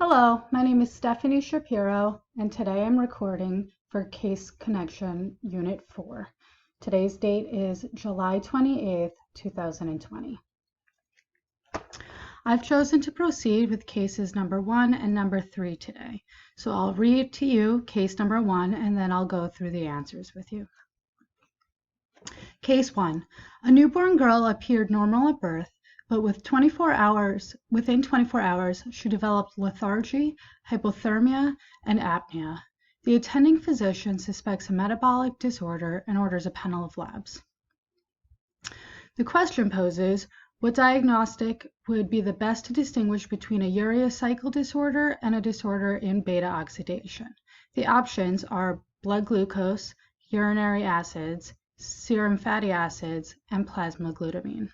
Hello, my name is Stephanie Shapiro, and today I'm recording for Case Connection Unit 4. Today's date is July 28th, 2020. I've chosen to proceed with cases number 1 and number 3 today. So I'll read to you case number 1, and then I'll go through the answers with you. Case 1. A newborn girl appeared normal at birth, but within 24 hours, she developed lethargy, hypothermia, and apnea. The attending physician suspects a metabolic disorder and orders a panel of labs. The question poses, what diagnostic would be the best to distinguish between a urea cycle disorder and a disorder in beta oxidation? The options are blood glucose, urinary acids, serum fatty acids, and plasma glutamine.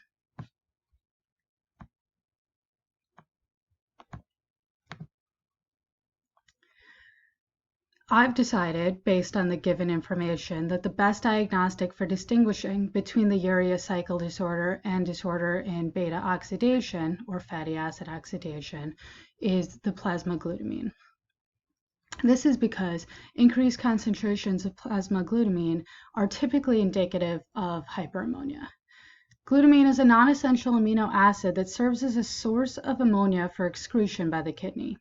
I've decided, based on the given information, that the best diagnostic for distinguishing between the urea cycle disorder and disorder in beta oxidation, or fatty acid oxidation, is the plasma glutamine. This is because increased concentrations of plasma glutamine are typically indicative of hyperammonia. Glutamine is a non-essential amino acid that serves as a source of ammonia for excretion by the kidney.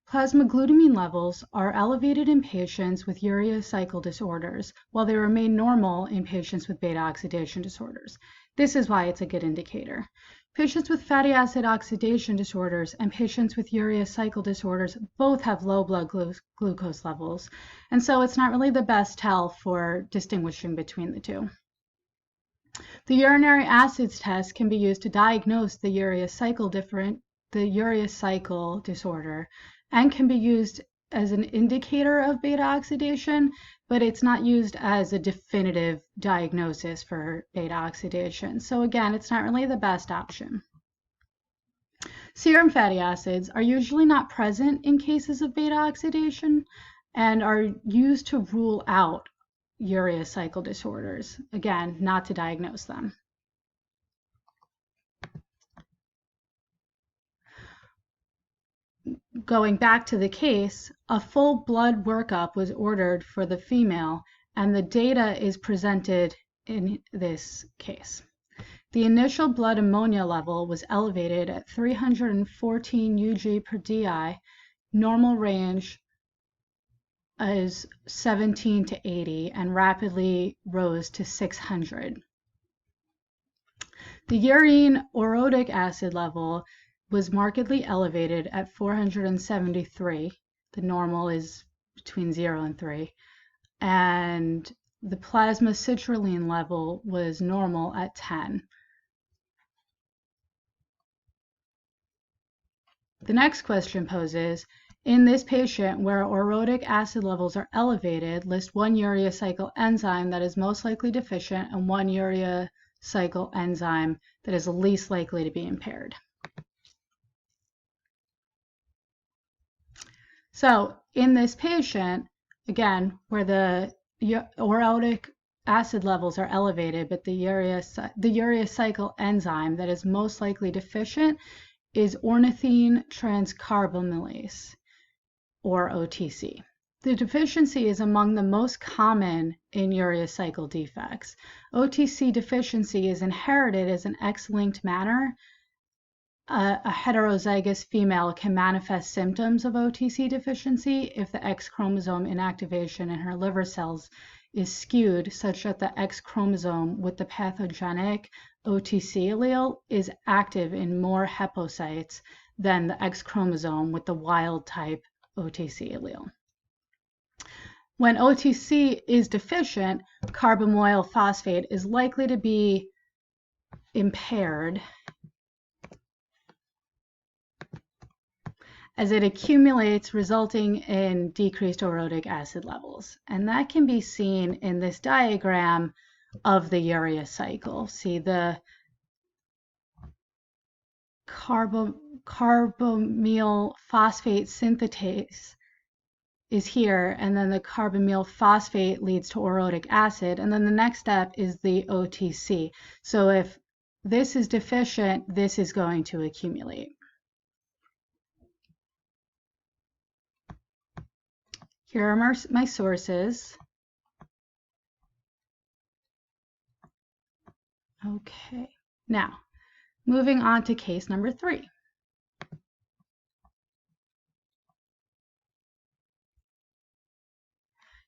Plasma glutamine levels are elevated in patients with urea cycle disorders, while they remain normal in patients with beta oxidation disorders. This is why it's a good indicator. Patients with fatty acid oxidation disorders and patients with urea cycle disorders both have low blood glucose levels, and so it's not really the best tell for distinguishing between the two. The urinary acids test can be used to diagnose the urea cycle disorder, and can be used as an indicator of beta oxidation, but it's not used as a definitive diagnosis for beta oxidation. So again, it's not really the best option. Serum fatty acids are usually not present in cases of beta oxidation and are used to rule out urea cycle disorders. Again, not to diagnose them. Going back to the case, a full blood workup was ordered for the female, and the data is presented in this case. The initial blood ammonia level was elevated at 314 Ug per Di. Normal range is 17 to 80 and rapidly rose to 600. The urine orotic acid level was markedly elevated at 473. The normal is between 0 and 3. And the plasma citrulline level was normal at 10. The next question poses, in this patient where orotic acid levels are elevated, list one urea cycle enzyme that is most likely deficient and one urea cycle enzyme that is least likely to be impaired. So in this patient, again, where the orotic acid levels are elevated, but the urea cycle enzyme that is most likely deficient is ornithine transcarbamylase, or OTC. The deficiency is among the most common in urea cycle defects. OTC deficiency is inherited as an X-linked manner. A heterozygous female can manifest symptoms of OTC deficiency if the X chromosome inactivation in her liver cells is skewed such that the X chromosome with the pathogenic OTC allele is active in more hepatocytes than the X chromosome with the wild type OTC allele. When OTC is deficient, carbamoyl phosphate is likely to be impaired as it accumulates, resulting in decreased orotic acid levels. And that can be seen in this diagram of the urea cycle. See, the carbamyl phosphate synthetase is here, and then the carbamyl phosphate leads to orotic acid, and then the next step is the OTC. So if this is deficient, this is going to accumulate. Here are my sources. Okay, now moving on to case number 3.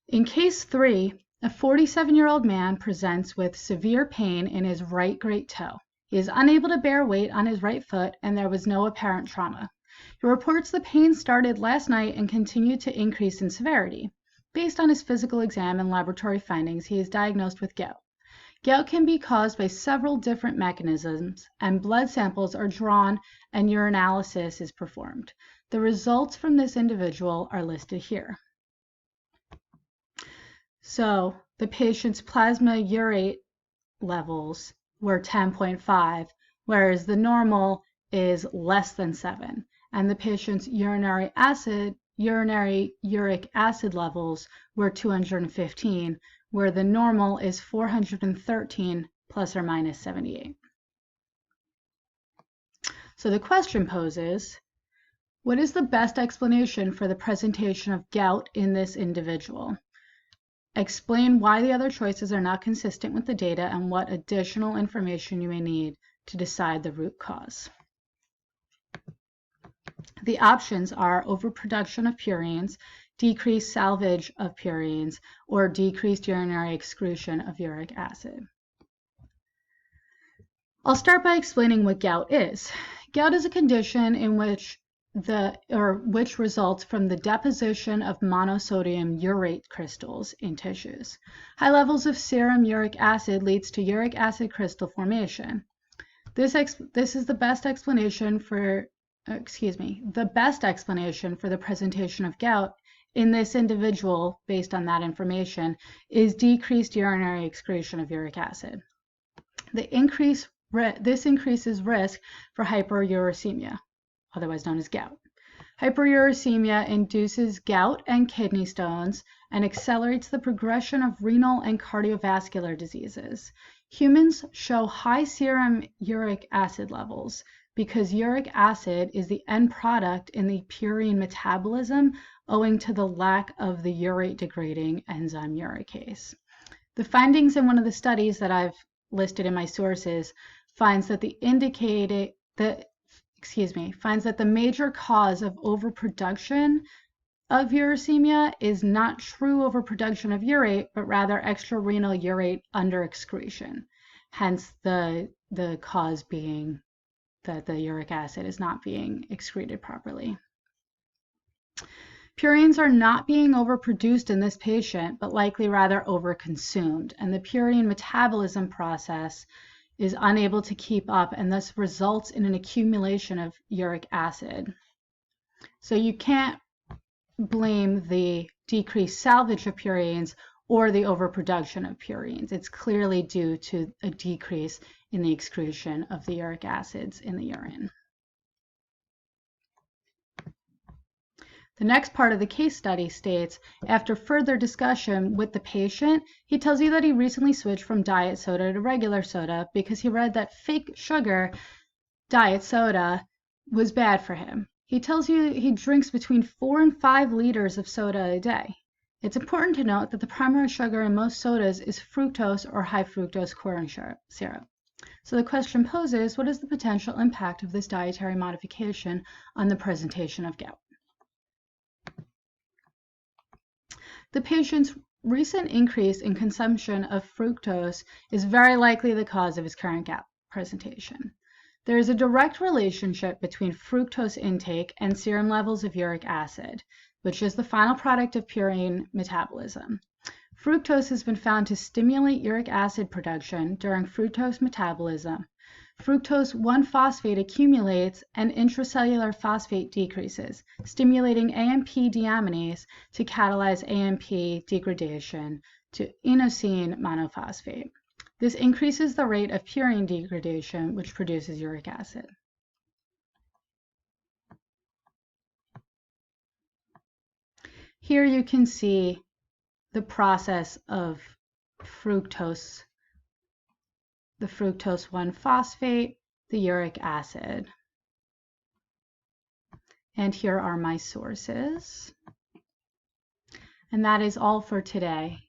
In case 3, a 47-year-old man presents with severe pain in his right great toe. He is unable to bear weight on his right foot, and there was no apparent trauma. He reports the pain started last night and continued to increase in severity. Based on his physical exam and laboratory findings, he is diagnosed with gout. Gout can be caused by several different mechanisms, and blood samples are drawn and urinalysis is performed. The results from this individual are listed here. So the patient's plasma urate levels were 10.5, whereas the normal is less than 7, and the patient's urinary uric acid levels were 215, where the normal is 413 plus or minus 78. So the question poses, what is the best explanation for the presentation of gout in this individual? Explain why the other choices are not consistent with the data and what additional information you may need to decide the root cause. The options are overproduction of purines, decreased salvage of purines, or decreased urinary excretion of uric acid. I'll start by explaining what gout is. Gout is a condition in which results from the deposition of monosodium urate crystals in tissues. High levels of serum uric acid leads to uric acid crystal formation. This is the best explanation for the presentation of gout in this individual, based on that information, is decreased urinary excretion of uric acid. This increases risk for hyperuricemia, otherwise known as gout. Hyperuricemia induces gout and kidney stones and accelerates the progression of renal and cardiovascular diseases. Humans show high serum uric acid levels because uric acid is the end product in the purine metabolism owing to the lack of the urate degrading enzyme uricase. The findings in one of the studies that I've listed in my sources finds that the major cause of overproduction of uricemia is not true overproduction of urate, but rather extrarenal urate underexcretion. Hence the cause being that the uric acid is not being excreted properly. Purines are not being overproduced in this patient, but likely rather overconsumed, and the purine metabolism process is unable to keep up and thus results in an accumulation of uric acid. So you can't blame the decreased salvage of purines or the overproduction of purines. It's clearly due to a decrease in the excretion of the uric acids in the urine. The next part of the case study states, after further discussion with the patient, he tells you that he recently switched from diet soda to regular soda because he read that fake sugar diet soda was bad for him. He tells you he drinks between 4 and 5 liters of soda a day. It's important to note that the primary sugar in most sodas is fructose or high fructose corn syrup. So the question poses, what is the potential impact of this dietary modification on the presentation of gout? The patient's recent increase in consumption of fructose is very likely the cause of his current gout presentation. There is a direct relationship between fructose intake and serum levels of uric acid, which is the final product of purine metabolism. Fructose has been found to stimulate uric acid production during fructose metabolism. Fructose 1-phosphate accumulates and intracellular phosphate decreases, stimulating AMP deaminase to catalyze AMP degradation to inosine monophosphate. This increases the rate of purine degradation, which produces uric acid. Here you can see the process of fructose, the fructose 1-phosphate, the uric acid. And here are my sources. And that is all for today.